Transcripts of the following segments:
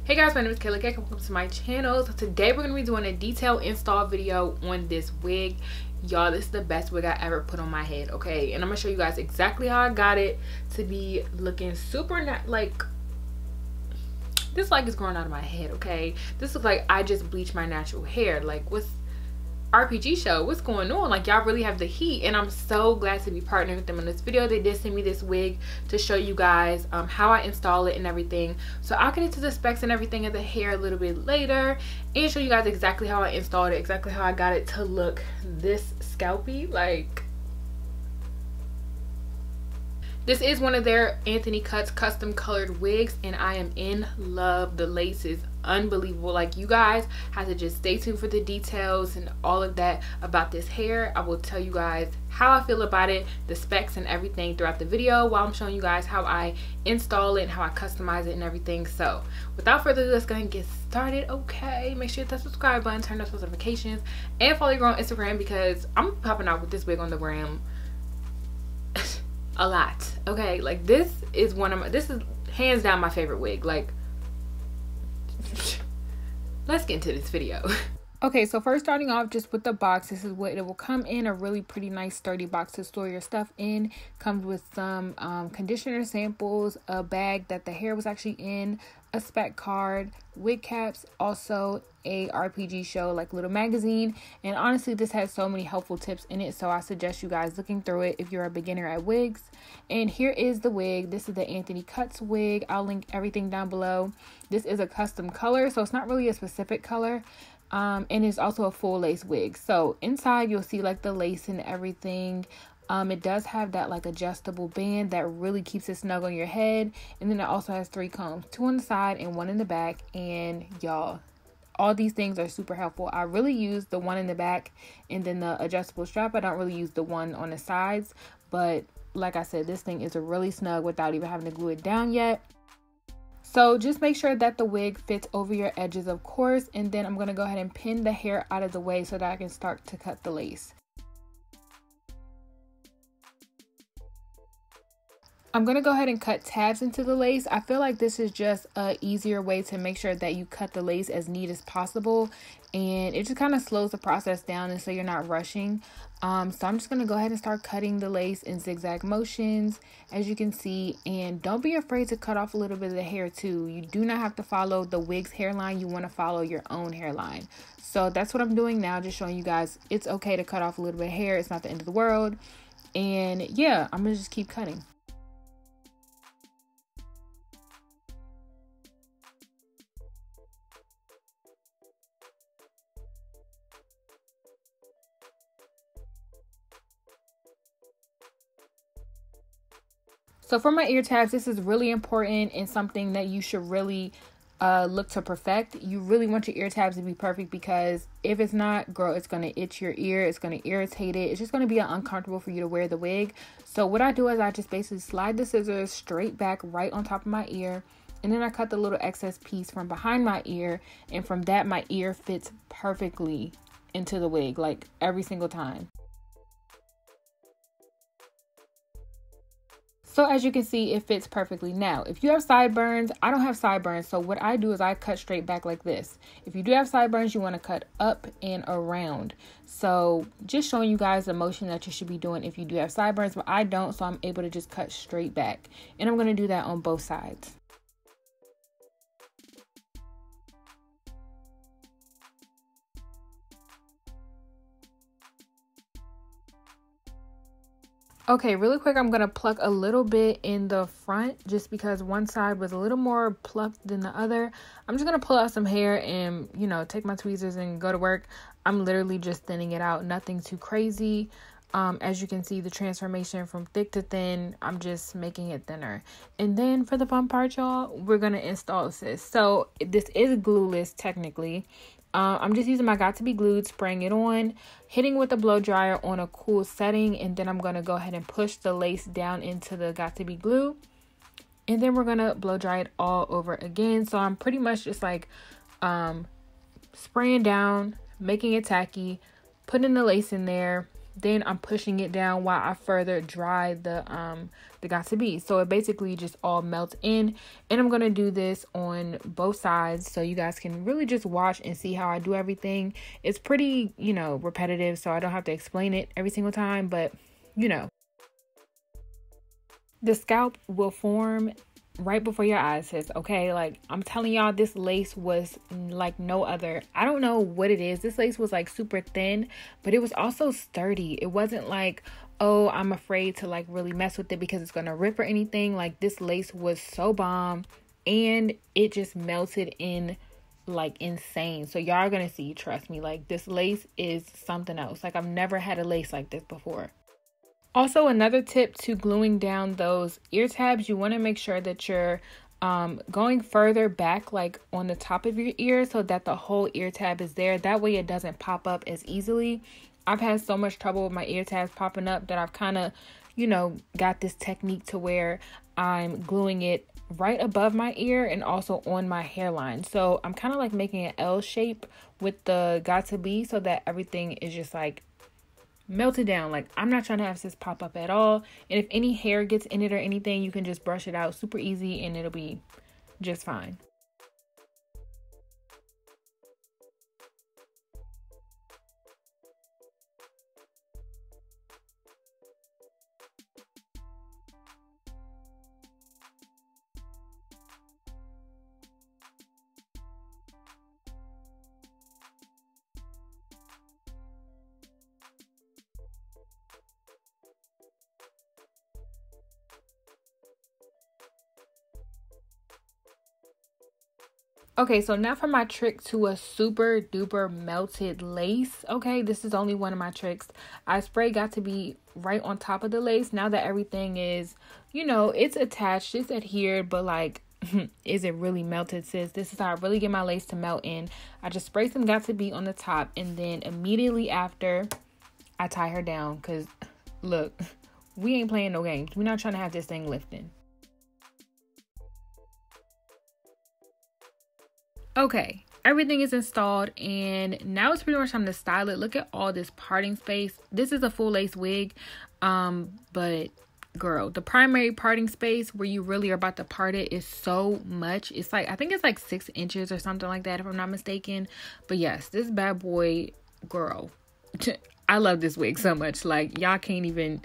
Hey guys, my name is Kaila. Welcome to my channel. So today we're going to be doing a detailed install video on this wig. Y'all, this is the best wig I ever put on my head, okay? And I'm going to show you guys exactly how I got it to be looking super like this like is growing out of my head, okay? This looks like I just bleached my natural hair. Like, what's RPG show? What's going on? Like, y'all really have the heat, and I'm so glad to be partnering with them in this video. They did send me this wig to show you guys how I install it and everything. So I'll get into the specs and everything of the hair a little bit later and show you guys exactly how I installed it, exactly how I got it to look this scalpy. Like, this is one of their Anthony Cuts custom colored wigs, and I am in love. The lace is unbelievable. Like, you guys have to just stay tuned for the details and all of that about this hair. I will tell you guys how I feel about it, the specs and everything throughout the video while I'm showing you guys how I install it and how I customize it and everything. So without further ado, let's go ahead and get started. Okay, make sure you hit that subscribe button, turn those notifications, and follow your girl on Instagram because I'm popping out with this wig on the gram a lot. Okay, like, this is hands down my favorite wig. Like, let's get into this video. Okay, so first starting off just with the box, this is what it will come in. A really pretty nice sturdy box to store your stuff in. Comes with some conditioner samples, a bag that the hair was actually in, a spec card, wig caps, also a RPG show like little magazine. And honestly, this has so many helpful tips in it, so I suggest you guys looking through it if you're a beginner at wigs. And here is the wig. This is the Anthony Cuts wig. I'll link everything down below. This is a custom color, so it's not really a specific color. And it's also a full lace wig. So inside you'll see like the lace and everything. It does have that like adjustable band that really keeps it snug on your head. And then it also has 3 combs, 2 on the side and 1 in the back. And y'all, all these things are super helpful. I really use the one in the back and then the adjustable strap. I don't really use the one on the sides, but like I said, this thing is really snug without even having to glue it down yet. So just make sure that the wig fits over your edges, of course, and then I'm going to go ahead and pin the hair out of the way so that I can start to cut the lace. I'm going to go ahead and cut tabs into the lace. I feel like this is just an easier way to make sure that you cut the lace as neat as possible, and it just kind of slows the process down and so you're not rushing. So I'm just going to go ahead and start cutting the lace in zigzag motions, as you can see. And don't be afraid to cut off a little bit of the hair too. You do not have to follow the wig's hairline. You want to follow your own hairline. So that's what I'm doing now, just showing you guys it's okay to cut off a little bit of hair. It's not the end of the world. And yeah, I'm going to just keep cutting. So for my ear tabs, this is really important and something that you should really look to perfect. You really want your ear tabs to be perfect, because if it's not, girl, it's going to itch your ear. It's going to irritate it. It's just going to be uncomfortable for you to wear the wig. So what I do is I just basically slide the scissors straight back right on top of my ear. And then I cut the little excess piece from behind my ear. And from that, my ear fits perfectly into the wig, like every single time. So as you can see, it fits perfectly. Now, if you have sideburns, I don't have sideburns. So what I do is I cut straight back like this. If you do have sideburns, you want to cut up and around. So just showing you guys the motion that you should be doing if you do have sideburns, but I don't. So I'm able to just cut straight back. And I'm going to do that on both sides. Okay, really quick, I'm going to pluck a little bit in the front just because one side was a little more plucked than the other. I'm just going to pull out some hair and, you know, take my tweezers and go to work. I'm literally just thinning it out, nothing too crazy. As you can see, the transformation from thick to thin, I'm just making it thinner. And then for the fun part, y'all, we're going to install this. So this is glueless technically. I'm just using my Got To Be Glued, spraying it on, hitting with a blow dryer on a cool setting, and then I'm going to go ahead and push the lace down into the Got To Be Glue, and then we're going to blow dry it all over again. So I'm pretty much just like spraying down, making it tacky, putting the lace in there, then I'm pushing it down while I further dry the got to be. So it basically just all melts in, and I'm gonna do this on both sides so you guys can really just watch and see how I do everything. It's pretty, you know, repetitive, so I don't have to explain it every single time, but you know, the scalp will form right before your eyes, sis. Okay, like I'm telling y'all, this lace was like no other. I don't know what it is. This lace was like super thin, but it was also sturdy. It wasn't like, oh, I'm afraid to like really mess with it because it's gonna rip or anything. Like this lace was so bomb, and it just melted in like insane. So y'all are gonna see, trust me, like this lace is something else. Like I've never had a lace like this before. Also, another tip to gluing down those ear tabs, you want to make sure that you're going further back, like on the top of your ear, so that the whole ear tab is there. That way it doesn't pop up as easily. I've had so much trouble with my ear tabs popping up that I've kind of, you know, got this technique to where I'm gluing it right above my ear and also on my hairline. So I'm kind of like making an L shape with the got to be so that everything is just like melted down. Like I'm not trying to have this pop up at all, and if any hair gets in it or anything, you can just brush it out super easy and it'll be just fine. Okay, so now for my trick to a super duper melted lace. Okay, this is only one of my tricks. I spray got to be right on top of the lace. Now that everything is, you know, it's attached, it's adhered, but like, is it really melted, sis? This is how I really get my lace to melt in. I just spray some got to be on the top, and then immediately after, I tie her down. Because, look, we ain't playing no games. We're not trying to have this thing lifting. Okay, everything is installed, and now it's pretty much time to style it. Look at all this parting space. This is a full lace wig, but girl, the primary parting space where you really are about to part it is so much. It's like, I think it's like 6 inches or something like that if I'm not mistaken. But yes, this bad boy, girl, I love this wig so much. Like y'all can't even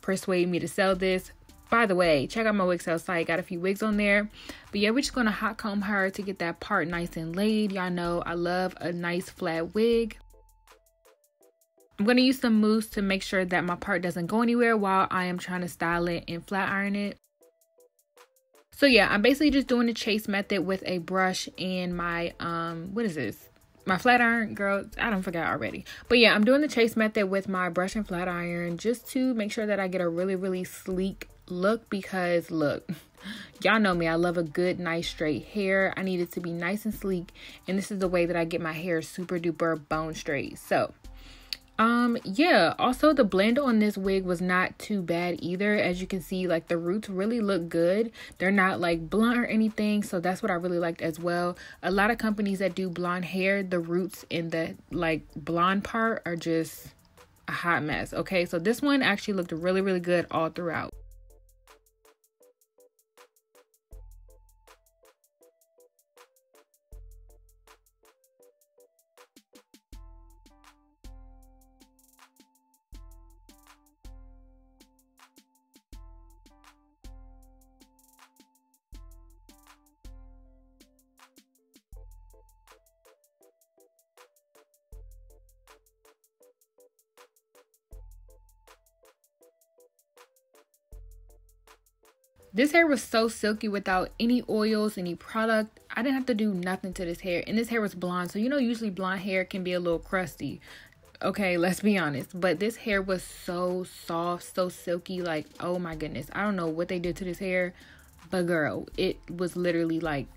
persuade me to sell this. By the way, check out my wig sale site. Got a few wigs on there. But yeah, we're just going to hot comb her to get that part nice and laid. Y'all know I love a nice flat wig. I'm going to use some mousse to make sure that my part doesn't go anywhere while I am trying to style it and flat iron it. So yeah, I'm basically just doing the chase method with a brush and my, what is this? My flat iron, girl, I don't forget already. But yeah, I'm doing the chase method with my brush and flat iron just to make sure that I get a really, really sleek look, because look, y'all know me, I love a good nice straight hair. I need it to be nice and sleek, and this is the way that I get my hair super duper bone straight. So yeah, also the blend on this wig was not too bad either. As you can see, like the roots really look good. They're not like blunt or anything, so that's what I really liked as well. A lot of companies that do blonde hair, the roots in the like blonde part are just a hot mess. Okay, so this one actually looked really, really good all throughout. This hair was so silky without any oils, any product. I didn't have to do nothing to this hair. And this hair was blonde. So, you know, usually blonde hair can be a little crusty. Okay, let's be honest. But this hair was so soft, so silky. Like, oh my goodness. I don't know what they did to this hair. But girl, it was literally like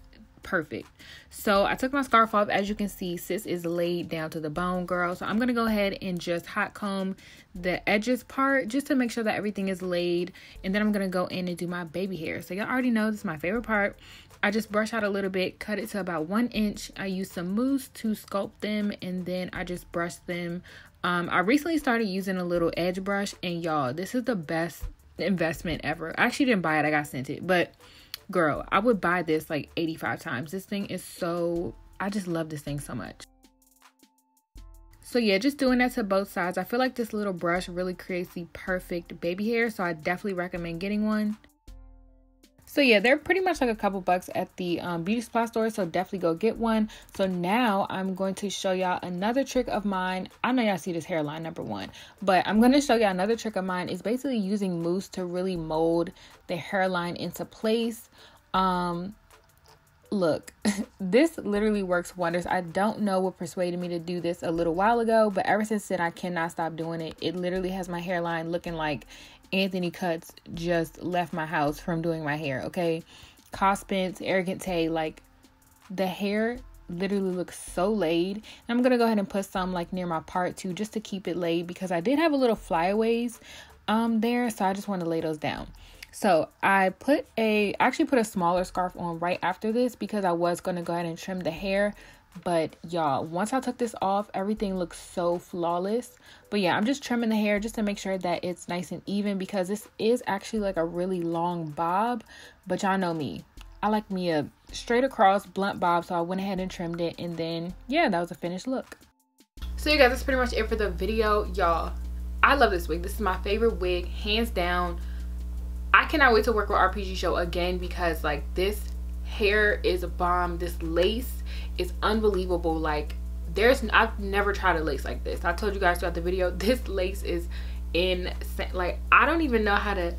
perfect. So I took my scarf off. As you can see, sis is laid down to the bone, girl. So I'm going to go ahead and just hot comb the edges part just to make sure that everything is laid. And then I'm going to go in and do my baby hair. So y'all already know this is my favorite part. I just brush out a little bit, cut it to about 1 inch. I use some mousse to sculpt them, and then I just brush them I recently started using a little edge brush, and y'all, this is the best investment ever. I actually didn't buy it, I got sent it, but girl, I would buy this like 85 times. This thing is so, I just love this thing so much. So yeah, just doing that to both sides. I feel like this little brush really creates the perfect baby hair, so I definitely recommend getting one. So yeah, they're pretty much like a couple bucks at the beauty supply store, so definitely go get one. So now I'm going to show y'all another trick of mine. I know y'all see this hairline number one, but I'm going to show y'all another trick of mine. Is basically using mousse to really mold the hairline into place. Look, this literally works wonders. I don't know what persuaded me to do this a little while ago, but ever since then I cannot stop doing it. It literally has my hairline looking like Anthony Cuts just left my house from doing my hair, okay? Cospence, Arrogant Tay, like the hair literally looks so laid. And I'm gonna go ahead and put some like near my part too, just to keep it laid, because I did have a little flyaways there, so I just want to lay those down. So I actually put a smaller scarf on right after this, because I was going to go ahead and trim the hair. But y'all, once I took this off, everything looks so flawless. But yeah, I'm just trimming the hair just to make sure that it's nice and even, because this is actually like a really long bob. But y'all know me, I like me a straight across blunt bob, so I went ahead and trimmed it. And then yeah, that was a finished look. So you guys, that's pretty much it for the video. Y'all, I love this wig. This is my favorite wig, hands down. I cannot wait to work with RPG Show again, because like this hair is a bomb. This lace is unbelievable. Like I've never tried a lace like this. I told you guys throughout the video, this lace is insane. Like I don't even know how to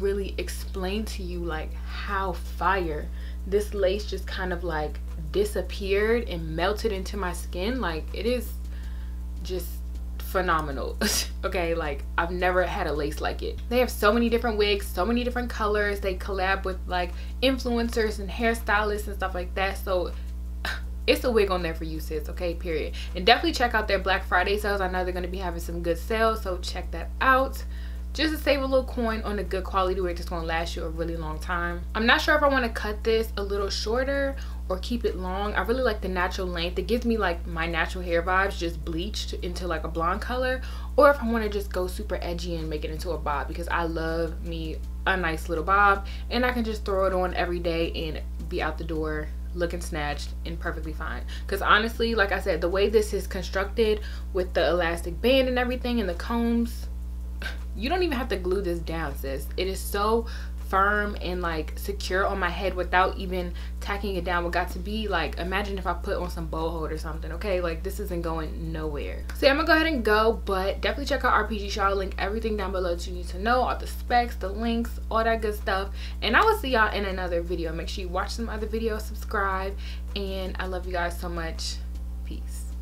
really explain to you like how fire this lace just kind of like disappeared and melted into my skin. Like it is just phenomenal. Okay, like I've never had a lace like it. They have so many different wigs, so many different colors. They collab with like influencers and hairstylists and stuff like that, so it's a wig on there for you, sis. Okay, period. And definitely check out their Black Friday sales. I know they're going to be having some good sales, so check that out, just to save a little coin on a good quality wig that's going to last you a really long time. I'm not sure if I want to cut this a little shorter or keep it long. I really like the natural length. It gives me like my natural hair vibes, just bleached into like a blonde color, or if I want to just go super edgy and make it into a bob, because I love me a nice little bob, and I can just throw it on every day and be out the door looking snatched and perfectly fine. Because honestly, like I said, the way this is constructed with the elastic band and everything and the combs, you don't even have to glue this down, sis. It is so firm and like secure on my head without even tacking it down. What got to be like, imagine if I put on some bow hold or something. Okay, like this isn't going nowhere. So yeah, I'm gonna go ahead and go, but definitely check out RPG Show. I'll link everything down below that you need to know, all the specs, the links, all that good stuff. And I will see y'all in another video. Make sure you watch some other videos, subscribe, and I love you guys so much. Peace.